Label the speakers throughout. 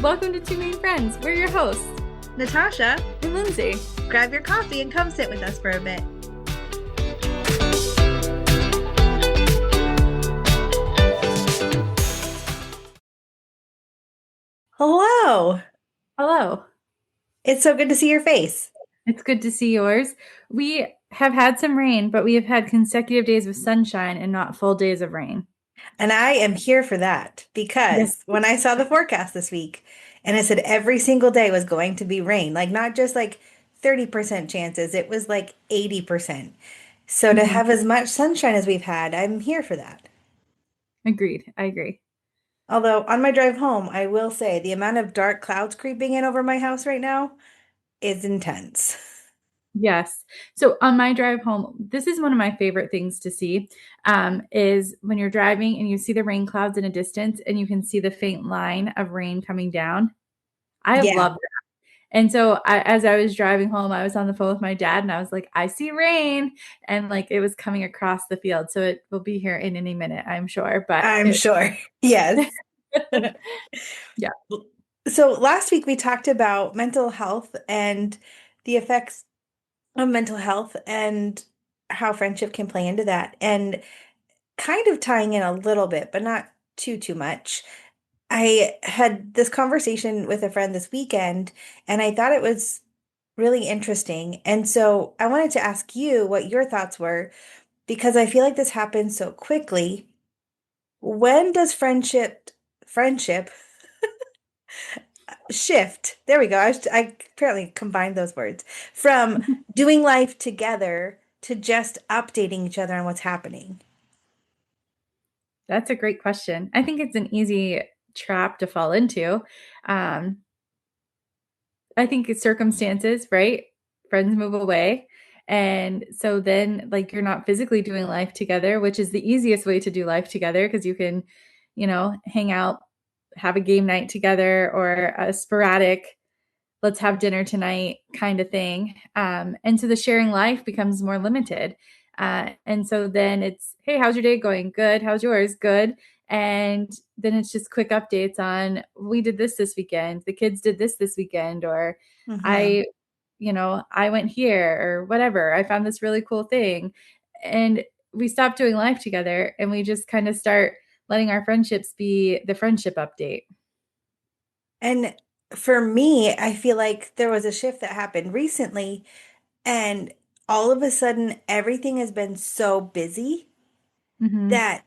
Speaker 1: welcome to Two Main Friends. We're your hosts,
Speaker 2: Natasha,
Speaker 1: and Lindsay.
Speaker 2: grab your coffee and come sit with us for a bit. Hello.
Speaker 1: Hello.
Speaker 2: It's so good to see your face.
Speaker 1: It's good to see yours. We have had some rain, but we have had consecutive days of sunshine and not full days of rain.
Speaker 2: And I am here for that
Speaker 1: Yes.
Speaker 2: because when I saw the forecast this week and it said every single day was going to be rain, like not just like 30% chances, it was like 80%. So to
Speaker 1: Mhm.
Speaker 2: have as much sunshine as we've had, I'm here for that.
Speaker 1: Agreed. I agree.
Speaker 2: Although on my drive home, I will say the amount of dark clouds creeping in over my house right now is intense.
Speaker 1: Yes. So on my drive home, this is one of my favorite things to see, is when you're driving and you see the rain clouds in a distance and you can see the faint line of rain coming down. I
Speaker 2: Yeah.
Speaker 1: love that. And so as I was driving home, I was on the phone with my dad and I was like, I see rain. And like it was coming across the field. So it will be here in any minute, I'm sure. But
Speaker 2: I'm sure. Yes.
Speaker 1: yeah.
Speaker 2: So last week we talked about mental health and the effects of mental health and how friendship can play into that. And kind of tying in a little bit, but not too much. I had this conversation with a friend this weekend and I thought it was really interesting. And so I wanted to ask you what your thoughts were because I feel like this happens so quickly. When does friendship shift? There we go. I apparently combined those words from doing life together to just updating each other on what's happening.
Speaker 1: That's a great question. I think it's an easy trap to fall into. Um, I think it's circumstances, right? Friends move away. And so then, like, you're not physically doing life together, which is the easiest way to do life together because you can, hang out, have a game night together or a sporadic, let's have dinner tonight kind of thing. And so the sharing life becomes more limited. And so then it's, hey, how's your day going? Good. How's yours? Good. And then it's just quick updates on we did this weekend. The kids did this weekend, or
Speaker 2: Hmm.
Speaker 1: I, I went here or whatever. I found this really cool thing. And we stop doing life together and we just kind of start letting our friendships be the friendship update.
Speaker 2: And for me, I feel like there was a shift that happened recently, and all of a sudden, everything has been so busy
Speaker 1: Hmm.
Speaker 2: that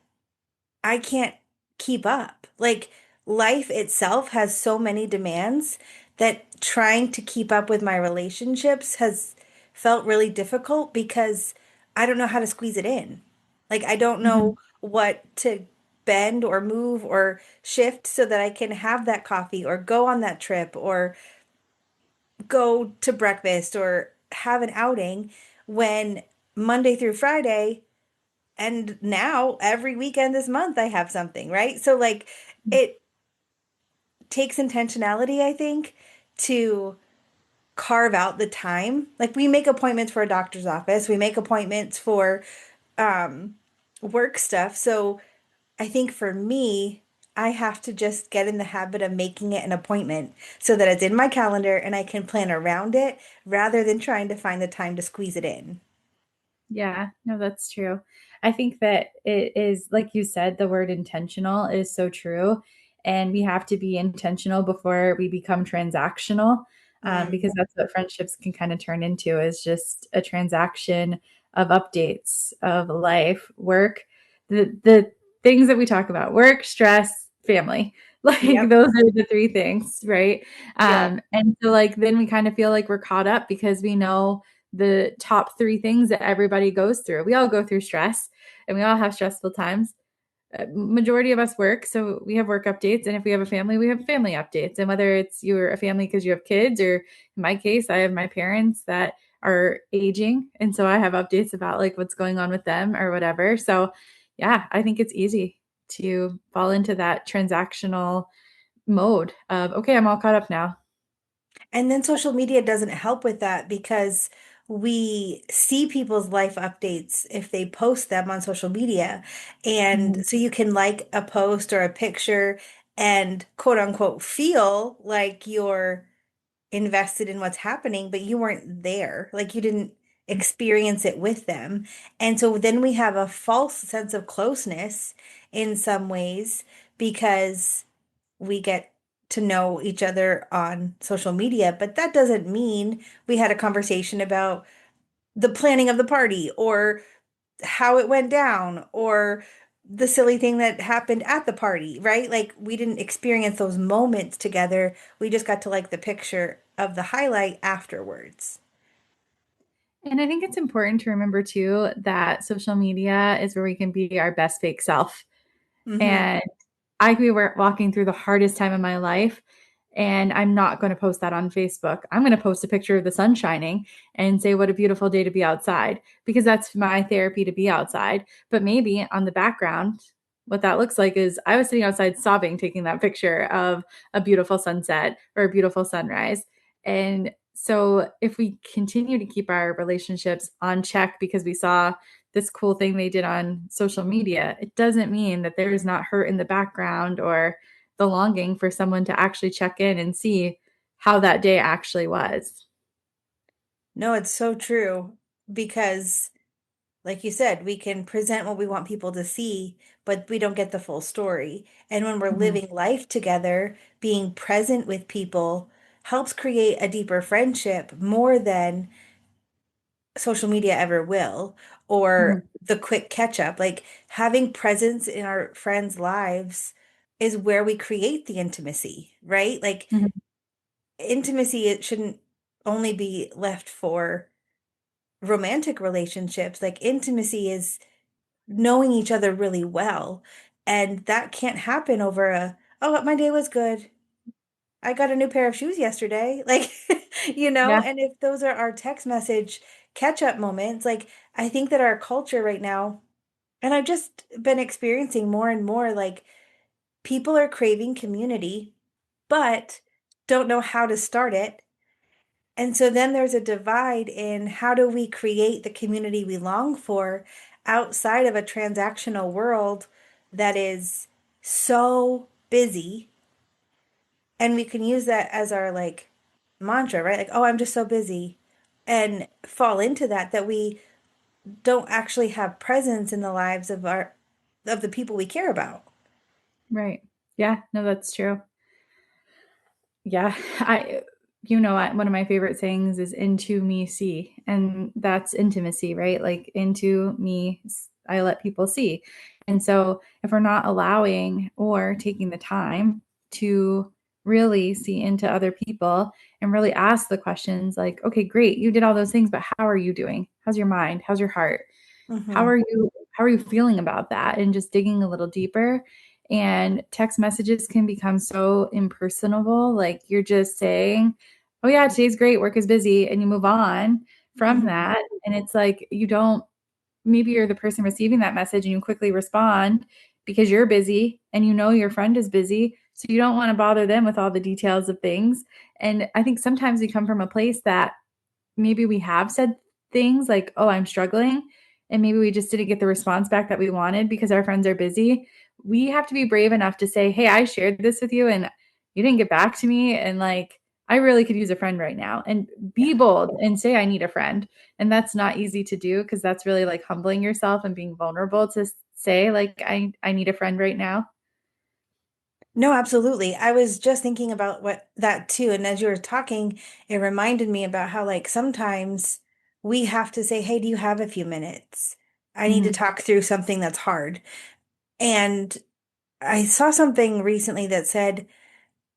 Speaker 2: I can't keep up. Like, life itself has so many demands that trying to keep up with my relationships has felt really difficult because I don't know how to squeeze it in. Like, I don't
Speaker 1: Hmm.
Speaker 2: know what to bend or move or shift so that I can have that coffee or go on that trip or go to breakfast or have an outing when Monday through Friday and now every weekend this month I have something, right? So like it takes intentionality, I think, to carve out the time. Like we make appointments for a doctor's office, we make appointments for um work stuff. So I think for me, I have to just get in the habit of making it an appointment so that it's in my calendar and I can plan around it rather than trying to find the time to squeeze it in.
Speaker 1: Yeah, no, that's true. I think that it is, like you said, the word intentional is so true. And we have to be intentional before we become transactional,
Speaker 2: Mm.
Speaker 1: because that's what friendships can kind of turn into is just a transaction of updates of life, work, the things that we talk about, work, stress, family. Like
Speaker 2: Yep.
Speaker 1: those are the three things, right?
Speaker 2: Yep.
Speaker 1: And so like then we kind of feel like we're caught up because we know the top three things that everybody goes through. We all go through stress and we all have stressful times. Majority of us work, so we have work updates. And if we have a family, we have family updates. And whether it's you're a family because you have kids, or in my case, I have my parents that are aging. And so I have updates about like what's going on with them or whatever. So yeah, I think it's easy to fall into that transactional mode of, okay, I'm all caught up now.
Speaker 2: And then social media doesn't help with that because we see people's life updates if they post them on social media. And
Speaker 1: Mhm.
Speaker 2: so you can like a post or a picture and quote unquote feel like you're invested in what's happening, but you weren't there. Like you didn't experience it with them. And so then we have a false sense of closeness in some ways because we get to know each other on social media, but that doesn't mean we had a conversation about the planning of the party or how it went down or the silly thing that happened at the party, right? Like we didn't experience those moments together. We just got to like the picture of the highlight afterwards.
Speaker 1: And I think it's important to remember too that social media is where we can be our best fake self.
Speaker 2: Hmm.
Speaker 1: And I could be walking through the hardest time of my life, and I'm not going to post that on Facebook. I'm going to post a picture of the sun shining and say, what a beautiful day to be outside, because that's my therapy to be outside. But maybe on the background, what that looks like is I was sitting outside sobbing, taking that picture of a beautiful sunset or a beautiful sunrise. And so if we continue to keep our relationships on check because we saw this cool thing they did on social media, it doesn't mean that there is not hurt in the background or the longing for someone to actually check in and see how that day actually was.
Speaker 2: No, it's so true because, like you said, we can present what we want people to see, but we don't get the full story. And when we're
Speaker 1: Mhm.
Speaker 2: living life together, being present with people helps create a deeper friendship more than social media ever will, or
Speaker 1: Mhm.
Speaker 2: the quick catch up. Like having presence in our friends' lives is where we create the intimacy, right? Like
Speaker 1: Mhm.
Speaker 2: intimacy, it shouldn't only be left for romantic relationships. Like intimacy is knowing each other really well. And that can't happen over oh, my day was good. I got a new pair of shoes yesterday. Like,
Speaker 1: Yeah,
Speaker 2: and if those are our text message catch up moments, like I think that our culture right now, and I've just been experiencing more and more, like people are craving community, but don't know how to start it. And so then there's a divide in how do we create the community we long for outside of a transactional world that is so busy. And we can use that as our like mantra, right? Like, oh, I'm just so busy and fall into that we don't actually have presence in the lives of the people we care about.
Speaker 1: right. Yeah, no, that's true. Yeah, I, you know, one of my favorite sayings is into me see, and that's intimacy, right? Like into me, I let people see. And so if we're not allowing or taking the time to really see into other people and really ask the questions like, okay, great, you did all those things, but how are you doing? How's your mind? How's your heart?
Speaker 2: Hmm.
Speaker 1: How are you feeling about that? And just digging a little deeper. And text messages can become so impersonable. Like you're just saying, oh, yeah, today's great. Work is busy. And you move on from
Speaker 2: Hmm.
Speaker 1: that. And it's like you don't, maybe you're the person receiving that message and you quickly respond because you're busy and you know your friend is busy. So you don't want to bother them with all the details of things. And I think sometimes we come from a place that maybe we have said things like, oh, I'm struggling. And maybe we just didn't get the response back that we wanted because our friends are busy. We have to be brave enough to say, hey, I shared this with you and you didn't get back to me. And like, I really could use a friend right now. And be
Speaker 2: Yeah.
Speaker 1: bold and say, I need a friend. And that's not easy to do because that's really like humbling yourself and being vulnerable to say, like, I need a friend right now.
Speaker 2: No, absolutely. I was just thinking about what that too. And as you were talking, it reminded me about how, like, sometimes we have to say, hey, do you have a few minutes? I need to
Speaker 1: Mhm.
Speaker 2: talk through something that's hard. And I saw something recently that said,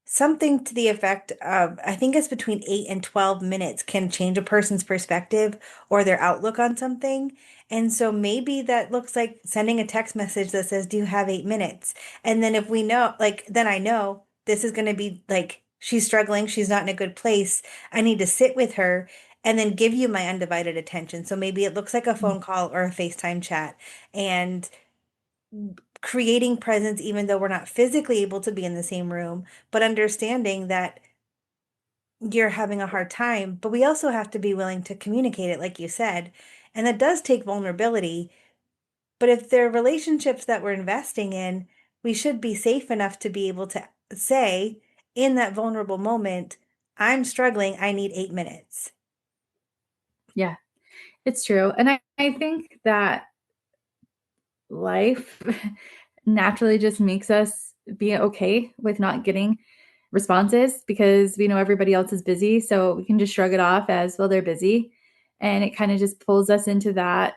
Speaker 2: something to the effect of, I think it's between 8 and 12 minutes can change a person's perspective or their outlook on something. And so maybe that looks like sending a text message that says, do you have 8 minutes? And then if we know, like, then I know this is going to be like, she's struggling, she's not in a good place. I need to sit with her and then give you my undivided attention. So maybe it looks like a phone call or a FaceTime chat. And creating presence even though we're not physically able to be in the same room, but understanding that you're having a hard time, but we also have to be willing to communicate it, like you said. And that does take vulnerability. But if there are relationships that we're investing in, we should be safe enough to be able to say in that vulnerable moment, I'm struggling, I need 8 minutes.
Speaker 1: Yeah, it's true. And I think that life naturally just makes us be okay with not getting responses because we know everybody else is busy. So we can just shrug it off as, well, they're busy. And it kind of just pulls us into that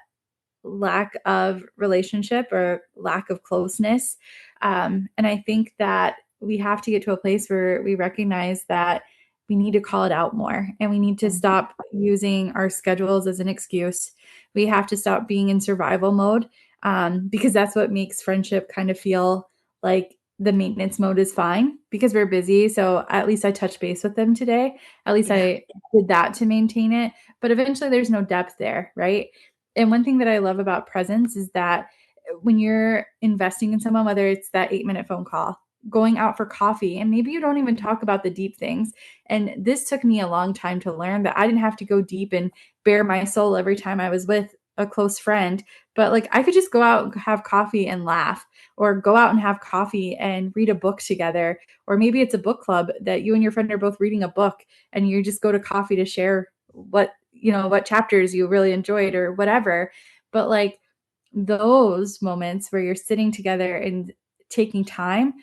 Speaker 1: lack of relationship or lack of closeness. And I think that we have to get to a place where we recognize that we need to call it out more and we need to stop using our schedules as an excuse. We have to stop being in survival mode because that's what makes friendship kind of feel like the maintenance mode is fine because we're busy. So at least I touched base with them today. At least
Speaker 2: Yeah.
Speaker 1: I did that to maintain it. But eventually there's no depth there, right? And one thing that I love about presence is that when you're investing in someone, whether it's that 8 minute phone call, going out for coffee, and maybe you don't even talk about the deep things. And this took me a long time to learn that I didn't have to go deep and bare my soul every time I was with a close friend, but like I could just go out and have coffee and laugh, or go out and have coffee and read a book together. Or maybe it's a book club that you and your friend are both reading a book and you just go to coffee to share what chapters you really enjoyed or whatever. But like those moments where you're sitting together and taking time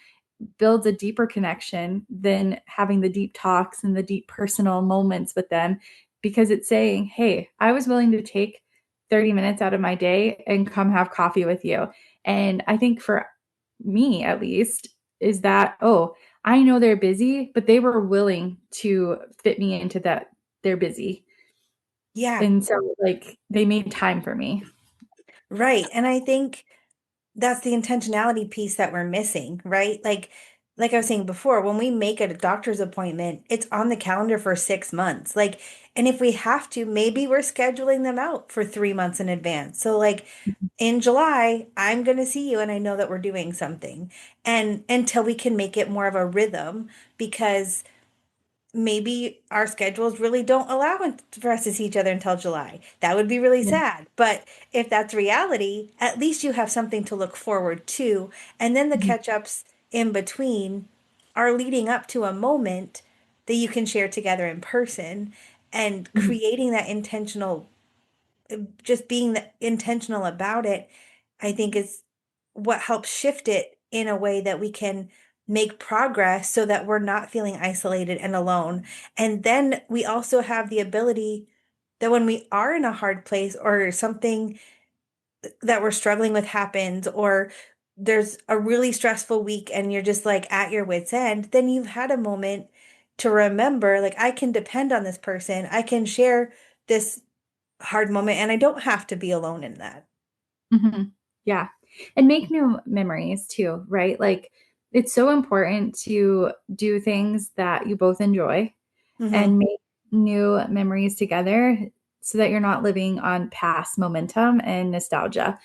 Speaker 1: builds a deeper connection than having the deep talks and the deep personal moments with them, because it's saying, hey, I was willing to take 30 minutes out of my day and come have coffee with you. And I think for me, at least, is that, oh, I know they're busy, but they were willing to fit me into that they're busy.
Speaker 2: Yeah,
Speaker 1: And so, like, they made time for me.
Speaker 2: right. And I think that's the intentionality piece that we're missing, right? Like I was saying before, when we make a doctor's appointment, it's on the calendar for 6 months. Like, and if we have to, maybe we're scheduling them out for 3 months in advance. So like in July, I'm going to see you and I know that we're doing something. And until we can make it more of a rhythm, because maybe our schedules really don't allow for us to see each other until July. That would be really
Speaker 1: Yeah.
Speaker 2: sad. But if that's reality, at least you have something to look forward to. And then the
Speaker 1: Mhm.
Speaker 2: catch ups in between are leading up to a moment that you can share together in person, and
Speaker 1: Mhm.
Speaker 2: creating that intentional, just being intentional about it, I think is what helps shift it in a way that we can make progress so that we're not feeling isolated and alone. And then we also have the ability that when we are in a hard place or something that we're struggling with happens, or there's a really stressful week and you're just like at your wits' end, then you've had a moment to remember, like, I can depend on this person. I can share this hard moment and I don't have to be alone in that.
Speaker 1: Mhm. Yeah. And make new memories too, right? Like it's so important to do things that you both enjoy
Speaker 2: Hmm.
Speaker 1: and make new memories together so that you're not living on past momentum and nostalgia.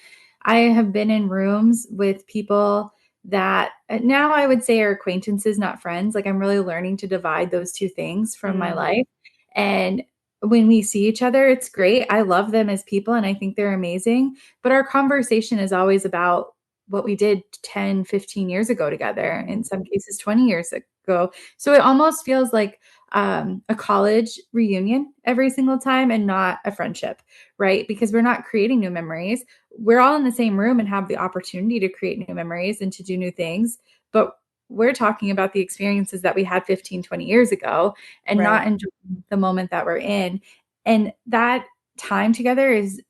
Speaker 1: I have been in rooms with people that now I would say are acquaintances, not friends. Like I'm really learning to divide those two things from my
Speaker 2: Mm,
Speaker 1: life. And when we see each other, it's great. I love them as people and I think they're amazing. But our conversation is always about what we did 10, 15 years ago together, in some cases 20 years ago. So it almost feels like a college reunion every single time and not a friendship, right? Because we're not creating new memories. We're all in the same room and have the opportunity to create new memories and to do new things. But we're talking about the experiences that we had 15, 20 years ago and not
Speaker 2: right.
Speaker 1: enjoying the moment that we're in. And that time together is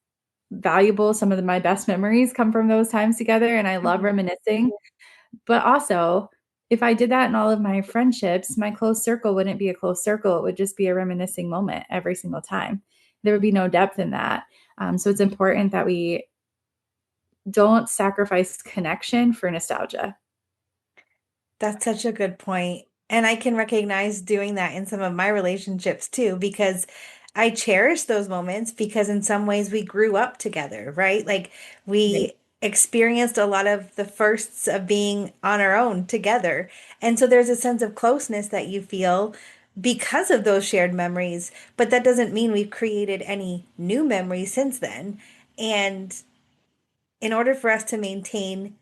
Speaker 1: valuable. Some of my best memories come from those times together, and I love
Speaker 2: Mhm.
Speaker 1: reminiscing. But also, if I did that in all of my friendships, my close circle wouldn't be a close circle. It would just be a reminiscing moment every single time. There would be no depth in that. So it's important that we don't sacrifice connection for nostalgia.
Speaker 2: That's such a good point. And I can recognize doing that in some of my relationships too, because I cherish those moments because in some ways we grew up together, right? Like
Speaker 1: Right.
Speaker 2: we experienced a lot of the firsts of being on our own together. And so there's a sense of closeness that you feel because of those shared memories, but that doesn't mean we've created any new memories since then. And in order for us to maintain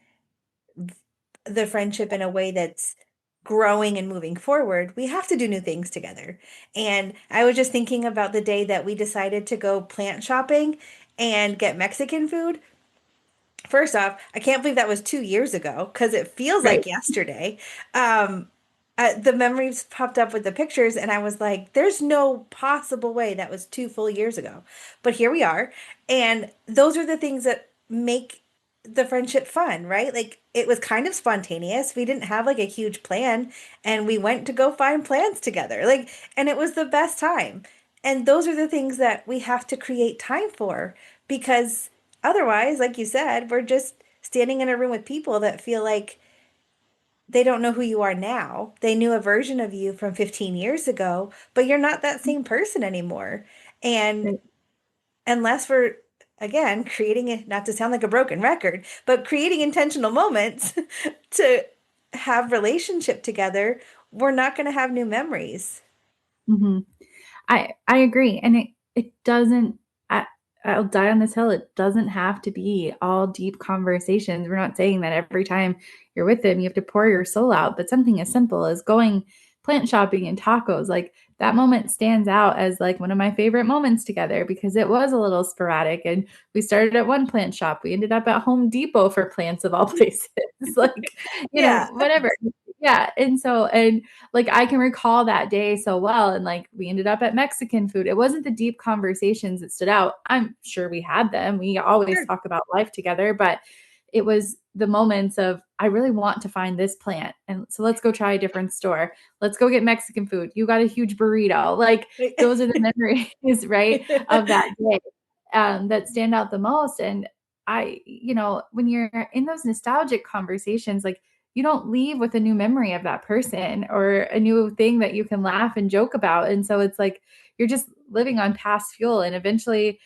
Speaker 2: the friendship in a way that's growing and moving forward, we have to do new things together. And I was just thinking about the day that we decided to go plant shopping and get Mexican food. First off, I can't believe that was 2 years ago because it feels like
Speaker 1: Right.
Speaker 2: yesterday. Um, the memories popped up with the pictures, and I was like, there's no possible way that was 2 full years ago. But here we are. And those are the things that make the friendship fun, right? Like it was kind of spontaneous. We didn't have like a huge plan, and we went to go find plans together. Like, and it was the best time. And those are the things that we have to create time for because otherwise, like you said, we're just standing in a room with people that feel like they don't know who you are now. They knew a version of you from 15 years ago, but you're not that same person anymore. And
Speaker 1: Right.
Speaker 2: unless we're, again, creating it, not to sound like a broken record, but creating intentional moments to have relationship together, we're not going to have new memories.
Speaker 1: Hmm. I agree. And it doesn't, I, I'll die on this hill. It doesn't have to be all deep conversations. We're not saying that every time you're with them, you have to pour your soul out, but something as simple as going plant shopping and tacos, like that moment stands out as like one of my favorite moments together because it was a little sporadic and we started at one plant shop. We ended up at Home Depot for plants of all places. Like,
Speaker 2: Yeah,
Speaker 1: whatever. Yeah. And like I can recall that day so well. And like we ended up at Mexican food. It wasn't the deep conversations that stood out. I'm sure we had them. We always
Speaker 2: sure.
Speaker 1: talk about life together, but it was the moments of I really want to find this plant. And so let's go try a different store. Let's go get Mexican food. You got a huge burrito. Like those are the memories, right, of that day that stand out the most. And when you're in those nostalgic conversations, like you don't leave with a new memory of that person or a new thing that you can laugh and joke about. And so it's like you're just living on past fuel and eventually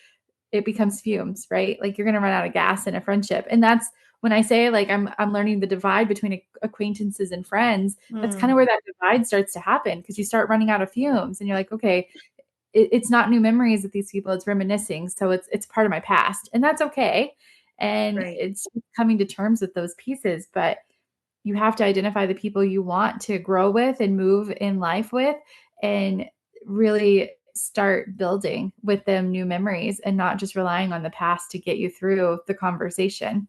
Speaker 1: it becomes fumes, right? Like you're going to run out of gas in a friendship. And that's when I say like I'm learning the divide between acquaintances and friends. That's kind of
Speaker 2: Mm,
Speaker 1: where that divide starts to happen because you start running out of fumes and you're like, okay, it's not new memories with these people, it's reminiscing, so it's part of my past and that's okay. And
Speaker 2: right.
Speaker 1: it's coming to terms with those pieces, but you have to identify the people you want to grow with and move in life with and really start building with them new memories and not just relying on the past to get you through the conversation.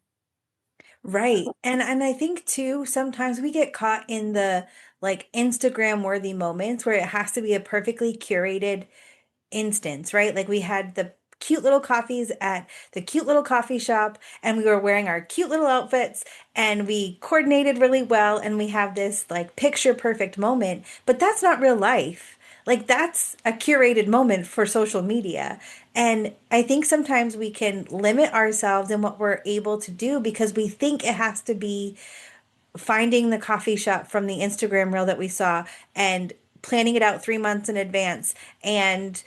Speaker 2: Right. And I think too, sometimes we get caught in the like Instagram worthy moments where it has to be a perfectly curated instance, right? Like we had the cute little coffees at the cute little coffee shop, and we were wearing our cute little outfits, and we coordinated really well, and we have this like picture perfect moment, but that's not real life. Like that's a curated moment for social media. And I think sometimes we can limit ourselves in what we're able to do because we think it has to be finding the coffee shop from the Instagram reel that we saw and planning it out 3 months in advance and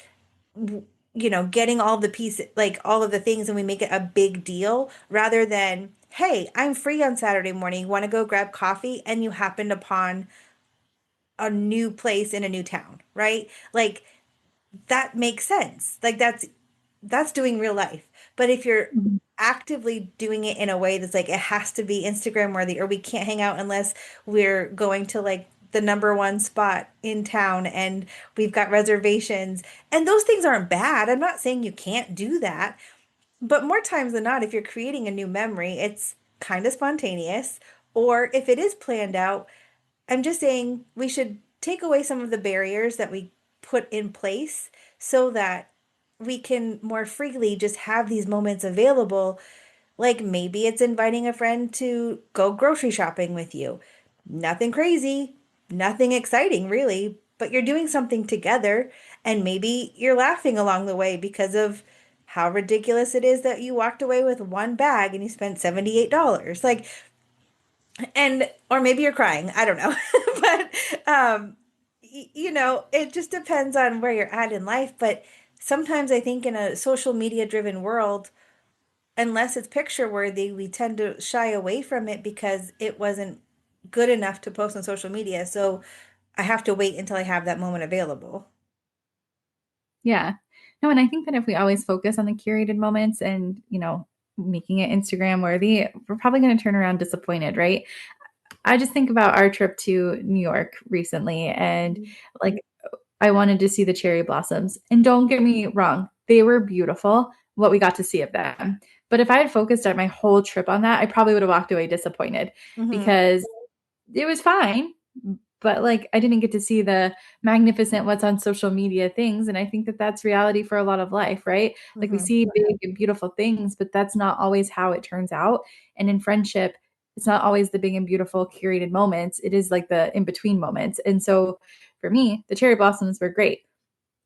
Speaker 2: getting all the pieces, like all of the things, and we make it a big deal rather than, hey, I'm free on Saturday morning, want to go grab coffee, and you happened upon a new place in a new town, right? Like that makes sense. Like that's doing real life. But if you're
Speaker 1: Mhm.
Speaker 2: actively doing it in a way that's like it has to be Instagram worthy, or we can't hang out unless we're going to like the number one spot in town and we've got reservations, and those things aren't bad. I'm not saying you can't do that, but more times than not, if you're creating a new memory, it's kind of spontaneous, or if it is planned out, I'm just saying we should take away some of the barriers that we put in place so that we can more freely just have these moments available. Like maybe it's inviting a friend to go grocery shopping with you. Nothing crazy, nothing exciting really, but you're doing something together, and maybe you're laughing along the way because of how ridiculous it is that you walked away with one bag and you spent $78. Like, and or maybe you're crying, I don't know. But it just depends on where you're at in life. But sometimes I think in a social media driven world, unless it's picture worthy, we tend to shy away from it because it wasn't good enough to post on social media, so I have to wait until I have that moment available.
Speaker 1: Yeah. No, and I think that if we always focus on the curated moments and, making it Instagram worthy, we're probably going to turn around disappointed, right? I just think about our trip to New York recently and
Speaker 2: Mhm.
Speaker 1: like I wanted to see the cherry blossoms. And don't get me wrong, they were beautiful, what we got to see of them. But if I had focused on my whole trip on that, I probably would have walked away disappointed
Speaker 2: Mhm.
Speaker 1: because it was fine, but like I didn't get to see the magnificent what's on social media things. And I think that that's reality for a lot of life, right? Like we
Speaker 2: Mhm.
Speaker 1: see big and beautiful things, but that's not always how it turns out. And in friendship, it's not always the big and beautiful curated moments. It is like the in between moments. And so for me, the cherry blossoms were great.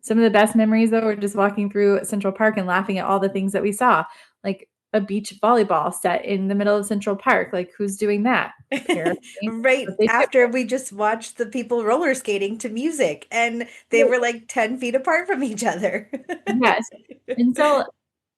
Speaker 1: Some of the best memories, though, were just walking through Central Park and laughing at all the things that we saw, like a beach volleyball set in the middle of Central Park. Like, who's doing that? Apparently,
Speaker 2: Right
Speaker 1: but they do.
Speaker 2: after we just watched the people roller skating to music and they
Speaker 1: Right.
Speaker 2: were like 10 feet apart from each other.
Speaker 1: Yes. And so,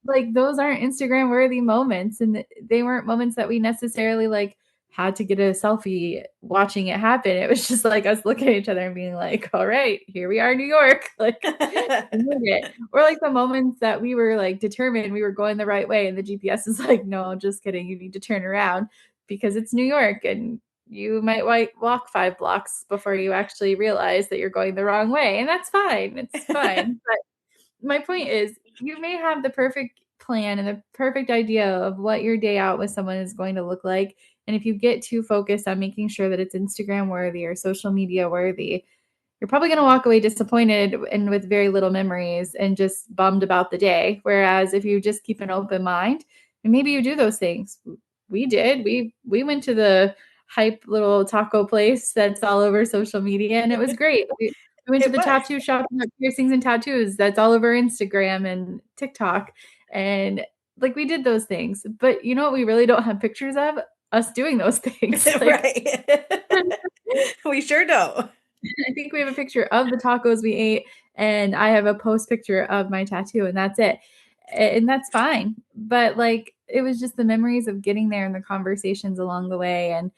Speaker 1: like, those aren't Instagram worthy moments. And they weren't moments that we necessarily like had to get a selfie watching it happen. It was just like us looking at each other and being like, all right, here we are, New York. Like, we made it. Or like the moments that we were like determined we were going the right way, and the GPS is like, no, just kidding. You need to turn around because it's New York and you might walk 5 blocks before you actually realize that you're going the wrong way. And that's fine. It's fine. But my point is, you may have the perfect plan and the perfect idea of what your day out with someone is going to look like. And if you get too focused on making sure that it's Instagram worthy or social media worthy, you're probably going to walk away disappointed and with very little memories and just bummed about the day. Whereas if you just keep an open mind and maybe you do those things, we did. We went to the hype little taco place that's all over social media, and it was great. We went to
Speaker 2: It
Speaker 1: the
Speaker 2: was.
Speaker 1: tattoo shop and got piercings and tattoos that's all over Instagram and TikTok, and like we did those things. But you know what? We really don't have pictures of us doing those things. Like
Speaker 2: Right. We sure don't.
Speaker 1: I think we have a picture of the tacos we ate, and I have a post picture of my tattoo, and that's it. And that's fine. But like, it was just the memories of getting there and the conversations along the way, and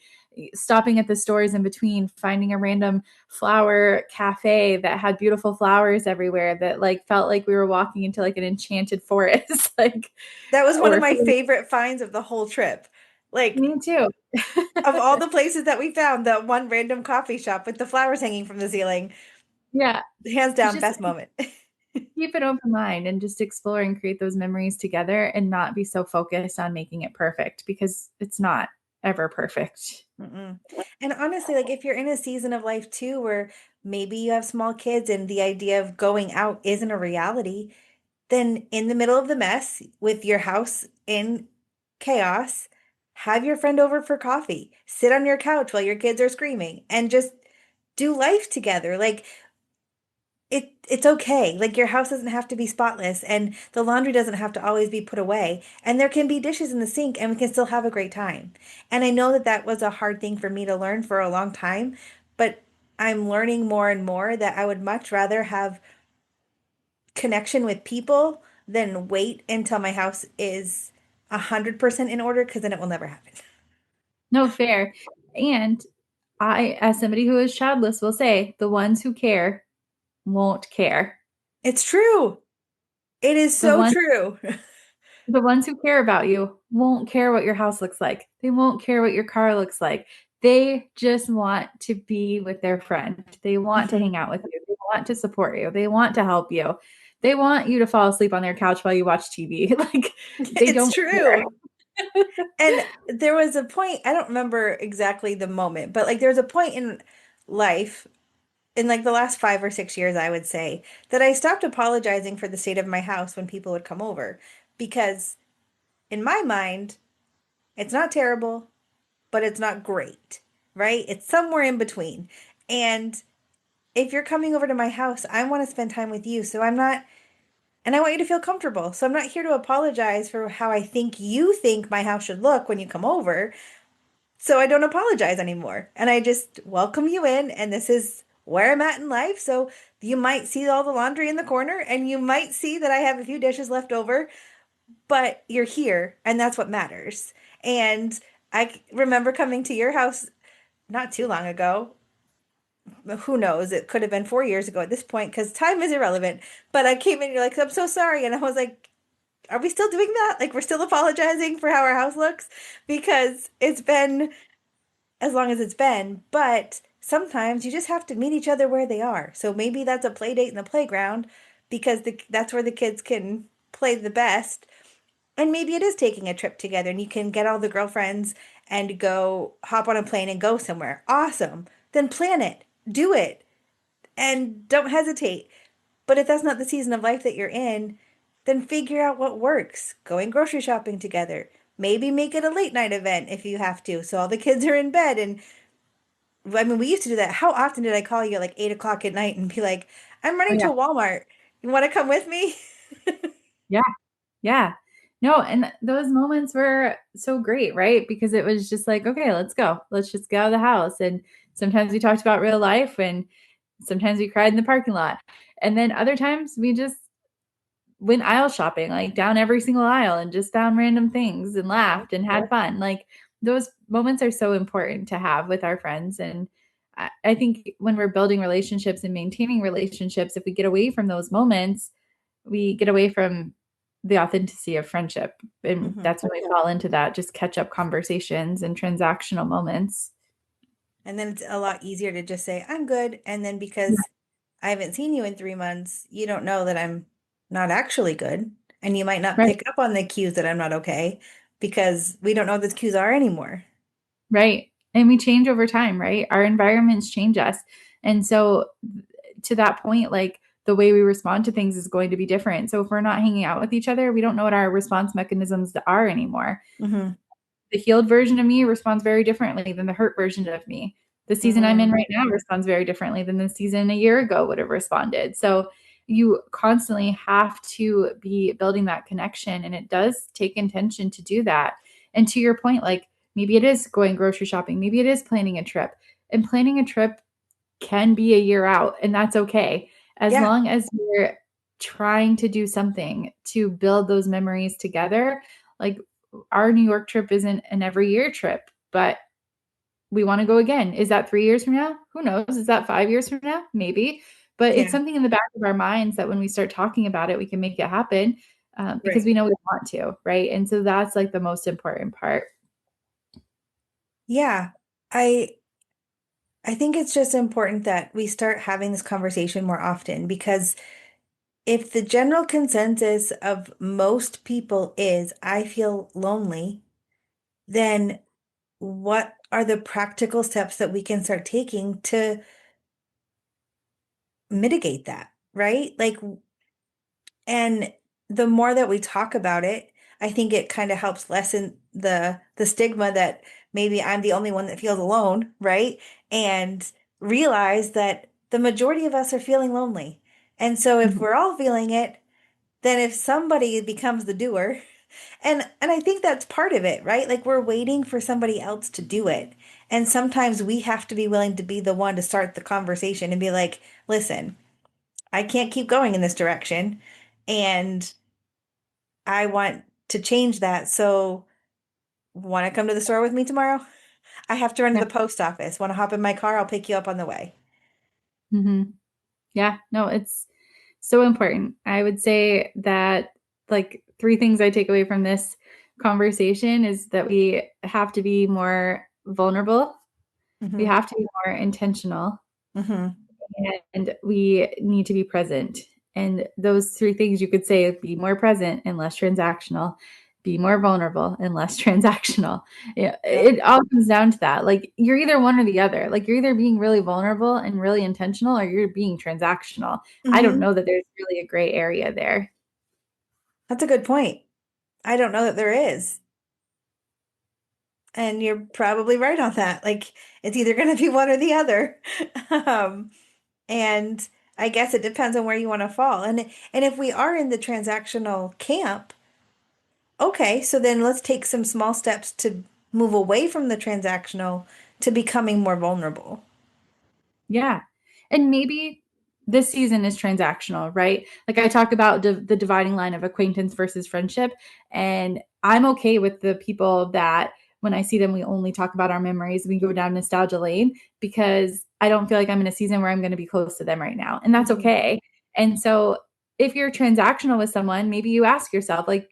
Speaker 1: stopping at the stores in between, finding a random flower cafe that had beautiful flowers everywhere that like felt like we were walking into like an enchanted forest, like,
Speaker 2: That was one of
Speaker 1: or
Speaker 2: my favorite finds of the whole trip. Like,
Speaker 1: me too.
Speaker 2: of all the places that we found, that one random coffee shop with the flowers hanging from the ceiling,
Speaker 1: Yeah.
Speaker 2: hands
Speaker 1: It's
Speaker 2: down,
Speaker 1: just
Speaker 2: best moment.
Speaker 1: keep an open mind and just explore and create those memories together and not be so focused on making it perfect because it's not ever perfect.
Speaker 2: Mm-mm. And honestly, like if you're in a season of life too, where maybe you have small kids and the idea of going out isn't a reality, then in the middle of the mess with your house in chaos, have your friend over for coffee, sit on your couch while your kids are screaming, and just do life together. Like it's okay. Like your house doesn't have to be spotless and the laundry doesn't have to always be put away. And there can be dishes in the sink and we can still have a great time. And I know that that was a hard thing for me to learn for a long time, but I'm learning more and more that I would much rather have connection with people than wait until my house is 100% in order because then it will never happen.
Speaker 1: No fair. And I, as somebody who is childless, will say the ones who care won't care.
Speaker 2: It's true. It is
Speaker 1: The
Speaker 2: so
Speaker 1: ones
Speaker 2: true.
Speaker 1: the ones who care about you won't care what your house looks like. They won't care what your car looks like. They just want to be with their friend. They want to
Speaker 2: Mhm.
Speaker 1: hang out with you. They want to support you. They want to help you. They want you to fall asleep on their couch while you watch TV. Like they
Speaker 2: It's
Speaker 1: don't care.
Speaker 2: true. And there was a point, I don't remember exactly the moment, but like there was a point in life, in like the last 5 or 6 years, I would say, that I stopped apologizing for the state of my house when people would come over. Because in my mind, it's not terrible, but it's not great, right? It's somewhere in between. And if you're coming over to my house, I want to spend time with you. So I'm not, and I want you to feel comfortable. So I'm not here to apologize for how I think you think my house should look when you come over. So I don't apologize anymore. And I just welcome you in. And this is where I'm at in life. So you might see all the laundry in the corner and you might see that I have a few dishes left over, but you're here and that's what matters. And remember coming to your house not too long ago. Who knows? It could have been 4 years ago at this point because time is irrelevant. But I came in, you're like, I'm so sorry. And I was like, are we still doing that? Like, we're still apologizing for how our house looks? Because it's been as long as it's been, but sometimes you just have to meet each other where they are. So maybe that's a play date in the playground because that's where the kids can play the best. And maybe it is taking a trip together and you can get all the girlfriends and go hop on a plane and go somewhere. Awesome. Then plan it, do it, and don't hesitate. But if that's not the season of life that you're in, then figure out what works. Going grocery shopping together. Maybe make it a late night event if you have to. So all the kids are in bed. And I mean, we used to do that. How often did I call you at like 8 o'clock at night and be like, I'm
Speaker 1: Oh
Speaker 2: running to
Speaker 1: yeah.
Speaker 2: Walmart. You want to come with me?
Speaker 1: Yeah. Yeah. No, and those moments were so great, right? Because it was just like, okay, let's go. Let's just get out of the house. And sometimes we talked about real life and sometimes we cried in the parking lot. And then other times we just went aisle shopping, like down every single aisle and just found random things and laughed and had fun. Like those moments are so important to have with our friends. And I think when we're building relationships and maintaining relationships, if we get away from those moments, we get away from the authenticity of friendship. And
Speaker 2: Hmm.
Speaker 1: that's when we fall into that just catch up conversations and transactional moments.
Speaker 2: And then it's a lot easier to just say, I'm good. And then
Speaker 1: Yeah.
Speaker 2: because I haven't seen you in 3 months, you don't know that I'm not actually good. And you might not
Speaker 1: Right.
Speaker 2: pick up on the cues that I'm not okay because we don't know what those cues are anymore.
Speaker 1: Right. And we change over time, right? Our environments change us. And so to that point, like the way we respond to things is going to be different. So if we're not hanging out with each other, we don't know what our response mechanisms are anymore.
Speaker 2: Hmm.
Speaker 1: The healed version of me responds very differently than the hurt version of me. The season I'm in
Speaker 2: Mm.
Speaker 1: right now responds very differently than the season a year ago would have responded. So you constantly have to be building that connection. And it does take intention to do that. And to your point, like maybe it is going grocery shopping, maybe it is planning a trip. And planning a trip can be a year out, and that's okay. As
Speaker 2: Yeah.
Speaker 1: long as you're trying to do something to build those memories together, like our New York trip isn't an every year trip, but we want to go again. Is that 3 years from now? Who knows? Is that 5 years from now? Maybe. But it's
Speaker 2: Yeah.
Speaker 1: something in the back of our minds that when we start talking about it, we can make it happen because
Speaker 2: Right.
Speaker 1: we know we want to, right? And so that's like the most important part.
Speaker 2: Yeah. I I think it's just important that we start having this conversation more often because if the general consensus of most people is I feel lonely, then what are the practical steps that we can start taking to mitigate that, right? Like, and the more that we talk about it, I think it kind of helps lessen the stigma that maybe I'm the only one that feels alone, right? And realize that the majority of us are feeling lonely. And so if
Speaker 1: Mhm.
Speaker 2: we're all feeling it, then if somebody becomes the doer, and I think that's part of it, right? Like we're waiting for somebody else to do it. And sometimes we have to be willing to be the one to start the conversation and be like, listen, I can't keep going in this direction. And I want to change that. So, want to come to the store with me tomorrow? I have to run to
Speaker 1: Yeah.
Speaker 2: the post office. Want to hop in my car? I'll pick you up on the way.
Speaker 1: Hmm. Yeah. No, it's so important. I would say that like three things I take away from this conversation is that we have to be more vulnerable. We
Speaker 2: Hmm.
Speaker 1: have to be more intentional
Speaker 2: Hmm.
Speaker 1: and we need to be present. And those three things you could say be more present and less transactional, be more vulnerable and less transactional. Yeah,
Speaker 2: Yep.
Speaker 1: it all comes down to that. Like you're either one or the other. Like you're either being really vulnerable and really intentional or you're being transactional. I don't
Speaker 2: Hmm.
Speaker 1: know that there's really a gray area there.
Speaker 2: That's a good point. I don't know that there is. And you're probably right on that. Like it's either going to be one or the other. Um, and I guess it depends on where you want to fall. And if we are in the transactional camp, okay, so then let's take some small steps to move away from the transactional to becoming more vulnerable.
Speaker 1: Yeah. And maybe this season is transactional, right? Like I talk about the dividing line of acquaintance versus friendship. And I'm okay with the people that when I see them, we only talk about our memories. We go down nostalgia lane because I don't feel like I'm in a season where I'm going to be close to them right now. And that's
Speaker 2: Mhm.
Speaker 1: okay. And so if you're transactional with someone, maybe you ask yourself, like,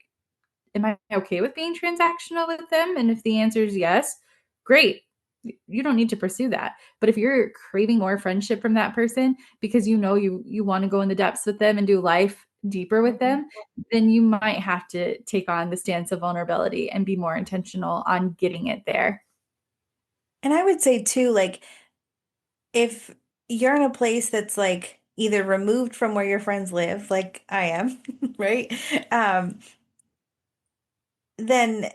Speaker 1: am I okay with being transactional with them? And if the answer is yes, great. you don't need to pursue that. But if you're craving more friendship from that person because you want to go in the depths with them and do life deeper with
Speaker 2: Mhm.
Speaker 1: them, then you might have to take on the stance of vulnerability and be more intentional on getting it there.
Speaker 2: And I would say too, like if you're in a place that's like either removed from where your friends live, like I am, right? Um, then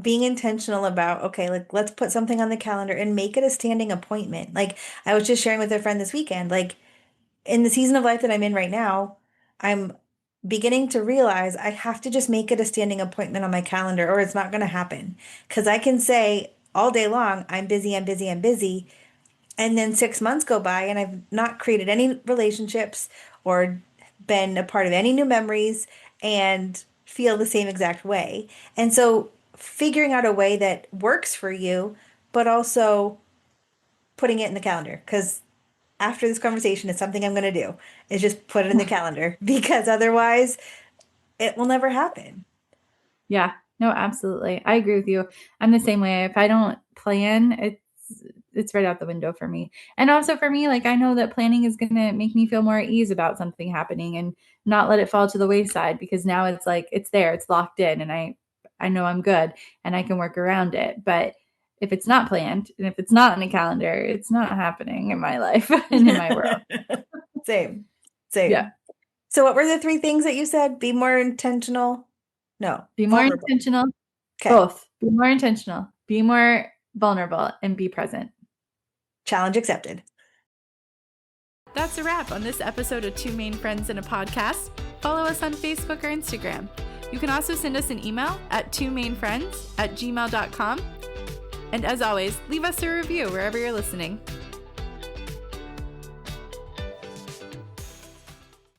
Speaker 2: being intentional about, okay, like let's put something on the calendar and make it a standing appointment. Like I was just sharing with a friend this weekend, like in the season of life that I'm in right now, I'm beginning to realize I have to just make it a standing appointment on my calendar or it's not going to happen. Because I can say all day long, I'm busy, I'm busy, I'm busy. And then 6 months go by and I've not created any relationships or been a part of any new memories and feel the same exact way. And so figuring out a way that works for you, but also putting it in the calendar. Because after this conversation, it's something I'm going to do is just put it in the calendar because otherwise it will never happen.
Speaker 1: Yeah, no, absolutely. I agree with you. I'm the same way. If I don't plan, it's right out the window for me. And also for me, like I know that planning is going to make me feel more at ease about something happening and not let it fall to the wayside because now it's like it's there, it's locked in and I know I'm good and I can work around it. But if it's not planned and if it's not on a calendar, it's not happening in my life and in my world.
Speaker 2: Same,
Speaker 1: Yeah.
Speaker 2: same. So what were the three things that you said? Be more intentional. No,
Speaker 1: Be more
Speaker 2: vulnerable.
Speaker 1: intentional.
Speaker 2: Okay.
Speaker 1: Both. Be more intentional. Be more vulnerable and be present.
Speaker 2: Challenge accepted.
Speaker 1: That's a wrap on this episode of Two Main Friends in a Podcast. Follow us on Facebook or Instagram. You can also send us an email at twomainfriends@gmail.com. And as always, leave us a review wherever you're listening.